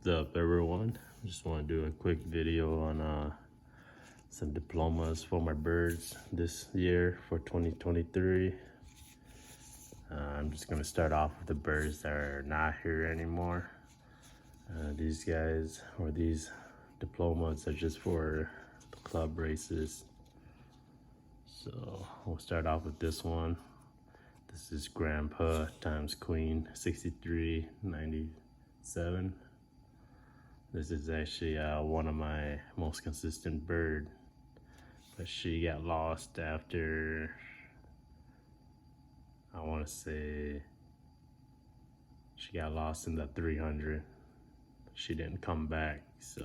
What's up, everyone? Just want to do a quick video on some diplomas for my birds this year for 2023. I'm just going to start off with the birds that are not here anymore. These guys, or these diplomas, are just for the club races. So we'll start off with this one. This is Grandpa times Queen 6397. This is actually one of my most consistent bird, but she got lost after, I want to say, she got lost in the 300. She didn't come back, so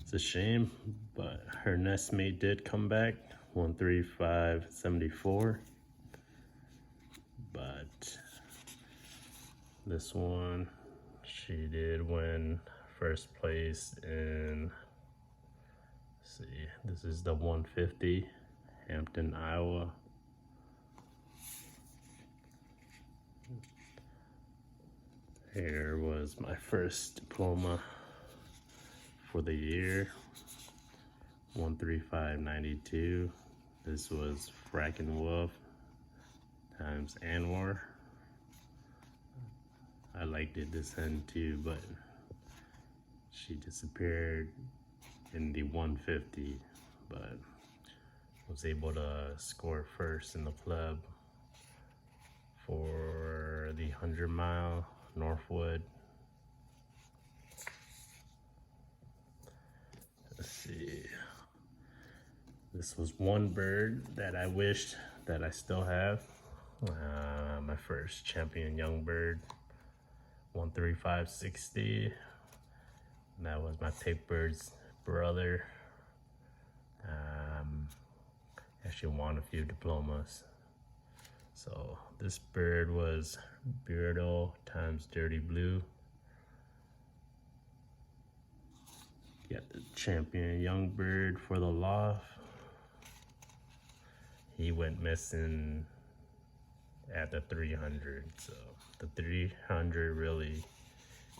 it's a shame, but her nestmate did come back, 13574. But this one, she did win first place in, let's see, this is the 150, Hampton, Iowa. Here was my first diploma for the year, 13592. This was Frackin' Wolf times Anwar. I liked it this hen too, but she disappeared in the 150, but was able to score first in the club for the 100-mile Northwood. Let's see. This was one bird that I wished that I still have. My first champion young bird, 13560. And that was my tape bird's brother. Actually won a few diplomas. So this bird was Beardo times Dirty Blue. Got the champion young bird for the loft. He went missing at the 300, so the 300 really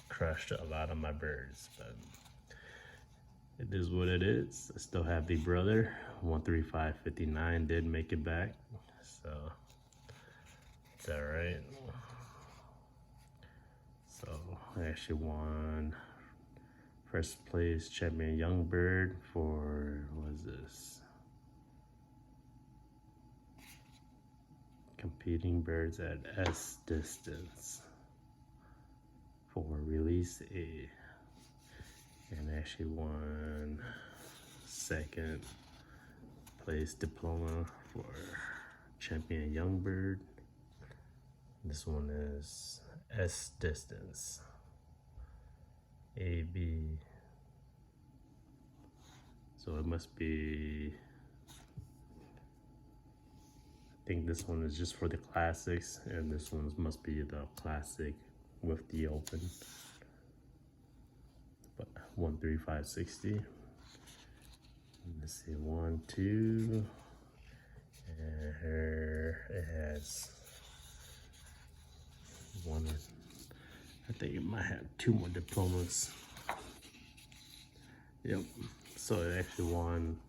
crushed a lot of my birds, but it is what it is. I still have the brother, 13559, did make it back, so it's all right. So I actually won first place champion young bird for, what is this? Competing birds at S distance for release A, and actually won second place diploma for champion young bird. This one is S distance AB, so it must be, I think this one is just for the classics, and this one must be the classic with the open. But 13560. Let's see, 1, 2, and here it has one. I think it might have 2 more diplomas. Yep. So it actually won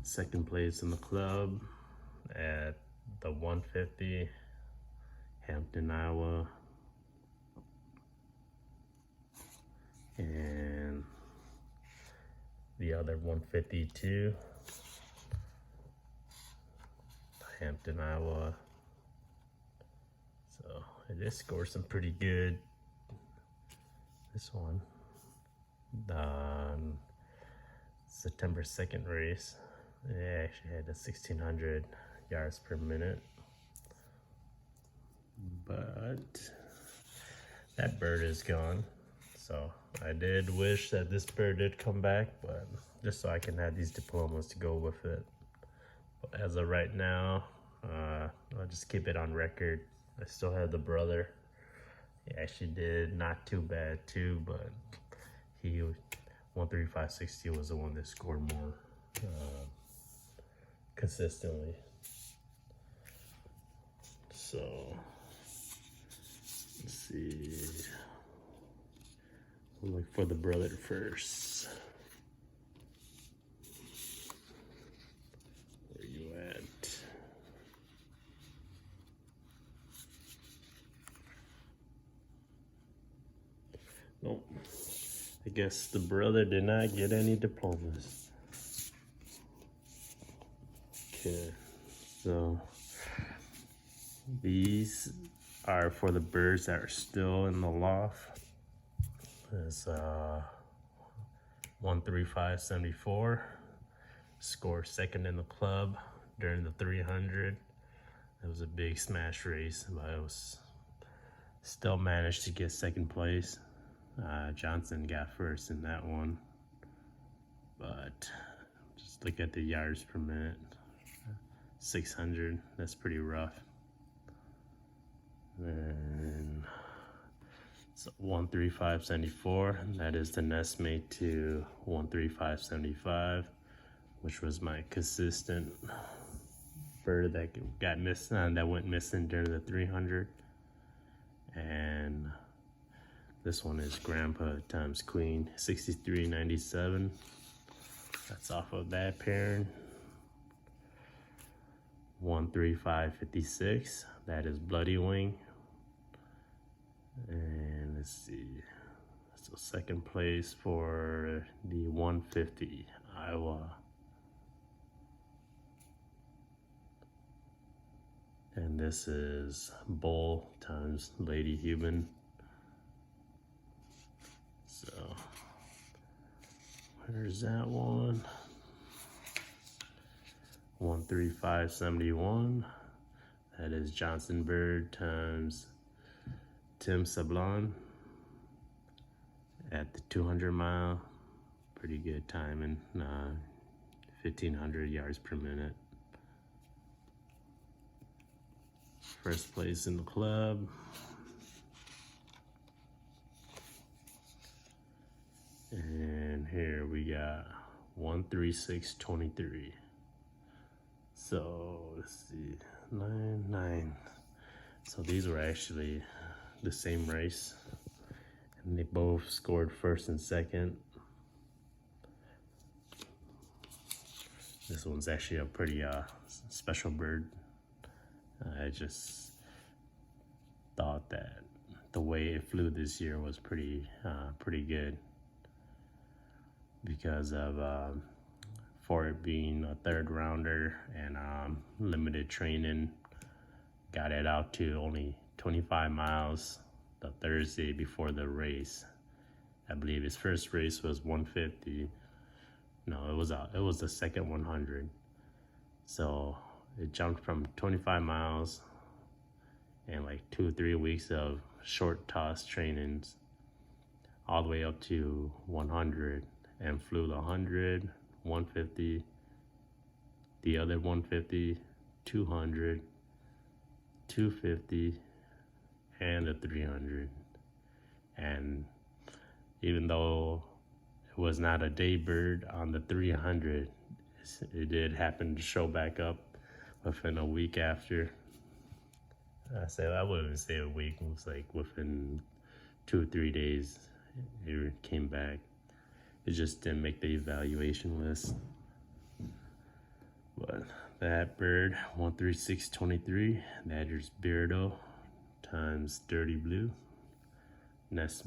second place in the club at the 150, Hampton, Iowa, and the other 152, Hampton, Iowa. So it did score some pretty good. This one, the September 2nd race, it actually had a 1600 yards per minute, but that bird is gone. So I did wish that this bird did come back, but just so I can have these diplomas to go with it. But as of right now, I'll just keep it on record. I still have the brother. He actually did not too bad too, but he 13560 was the one that scored more consistently. So let's see, I'll look for the brother first. Where you at? Nope. I guess the brother did not get any diplomas. Okay, so these are for the birds that are still in the loft. It's 135.74. Scored second in the club during the 300. It was a big smash race, but I was still managed to get second place. Johnson got first in that one, but just look at the yards per minute. 600, that's pretty rough. And so 135.74, that is the nest mate to 135.75, which was my consistent bird that got missing, that went missing during the 300. And this one is Grandpa times Queen, 63.97. That's off of that pairing. 135.56. That is Bloody Wing. And let's see. So second place for the 150 Iowa. And this is Bull times Lady Human. So where's that one? 135.71. That is Johnson Bird times Tim Sablon at the 200 mile. Pretty good timing, 1,500 yards per minute. First place in the club. And here we got 136.23. So let's see, 9. So these were actually the same race, and they both scored first and second. This one's actually a pretty special bird. I just thought that the way it flew this year was pretty good, because of for it being a third rounder and limited training. Got it out to only 25 miles the Thursday before the race. I believe his first race was 150. No, it was the second 100. So it jumped from 25 miles and like 2 or 3 weeks of short toss trainings all the way up to 100, and flew the 100, 150, the other 150, 200, 250, and the 300. And even though it was not a day bird on the 300, it did happen to show back up within a week after. I wouldn't say a week, it was like within 2 or 3 days it came back. It just didn't make the evaluation list. But that bird, 136.23, that is Beardo times Dirty Blue. That's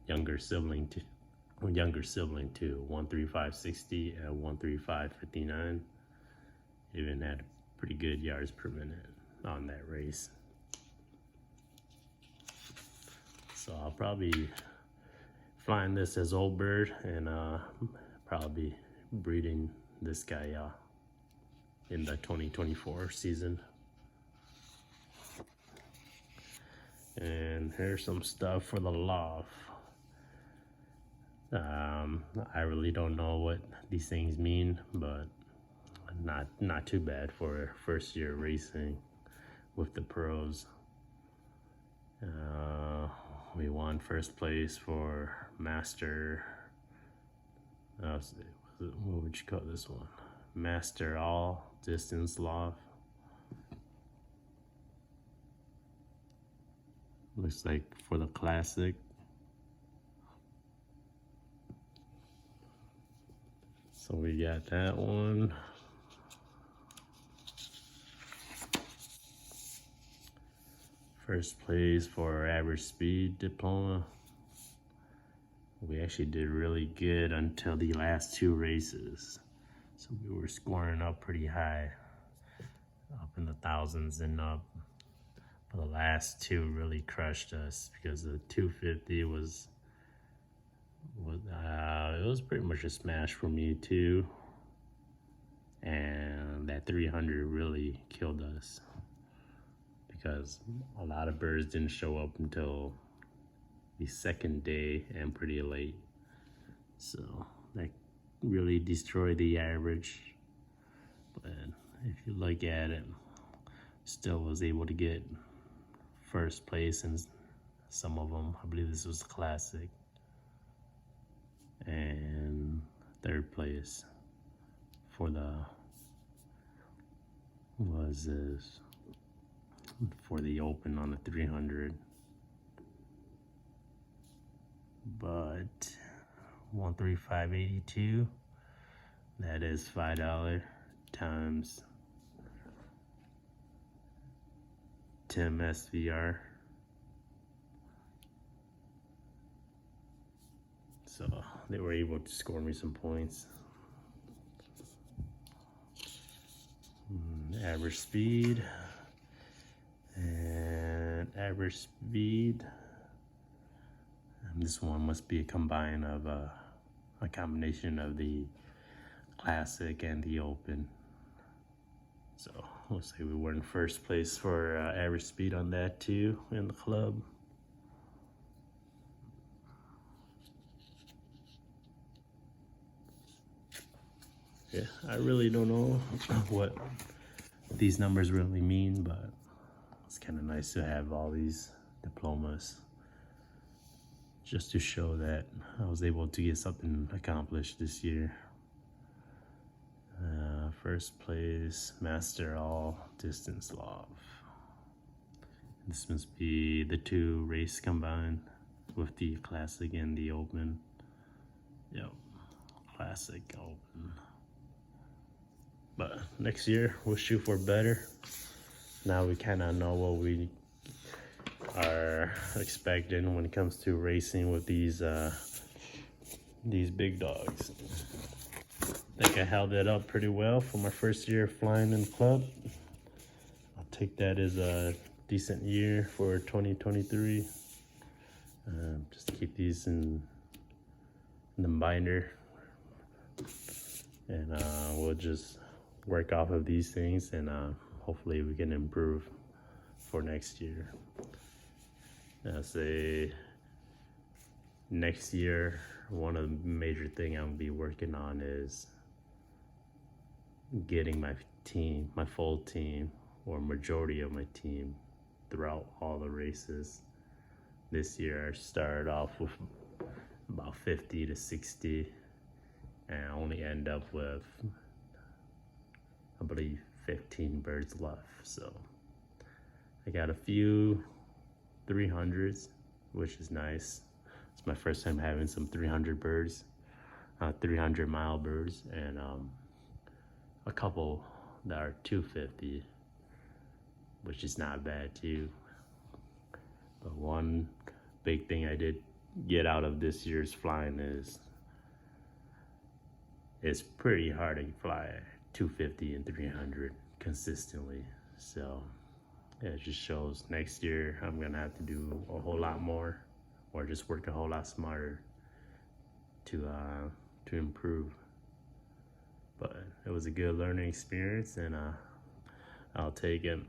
younger sibling to 135.60 and 135.59. Even had pretty good yards per minute on that race. So I'll probably flying this as old bird, and probably breeding this guy in the 2024 season. And here's some stuff for the loft. I really don't know what these things mean, but not too bad for first year racing with the pros. We won first place for Master, what would you call this one? Master All Distance Loft. Looks like for the Classic. So we got that one. First place for our average speed diploma. We actually did really good until the last two races. So we were scoring up pretty high, up in the thousands and up. But the last two really crushed us because the 250 was it was pretty much a smash for me too. And that 300 really killed us because a lot of birds didn't show up until the second day and pretty late. So that really destroyed the average. But if you look at it, still was able to get first place in some of them. I believe this was classic. And third place for the for the open on the 300. But 135.82, that is $5 times 10 SVR. So they were able to score me some points. Average speed and average speed. And this one must be a combine of a combination of the classic and the open. So we'll say we were in first place for average speed on that too in the club. Yeah, I really don't know what these numbers really mean, but it's kind of nice to have all these diplomas just to show that I was able to get something accomplished this year. First place, master all distance loft. This must be the two race combined with the classic and the open. Yep, classic open. But next year we'll shoot for better. Now we kind of know what we are expecting when it comes to racing with these big dogs. I think I held it up pretty well for my first year flying in the club. I'll take that as a decent year for 2023. Just keep these in the binder, and we'll just work off of these things, and hopefully we can improve for next year. I'll say next year, one of the major things I'm gonna be working on is getting my team, my full team, or majority of my team throughout all the races. This year I started off with about 50 to 60 and I only end up with, I believe, 15 birds left. So I got a few 300s, which is nice. It's my first time having some 300 birds, 300-mile birds, and a couple that are 250, which is not bad too. But one big thing I did get out of this year's flying is it's pretty hard to fly 250 and 300 consistently. So yeah, it just shows next year I'm gonna have to do a whole lot more, or just work a whole lot smarter to improve. But it was a good learning experience, and I'll take it.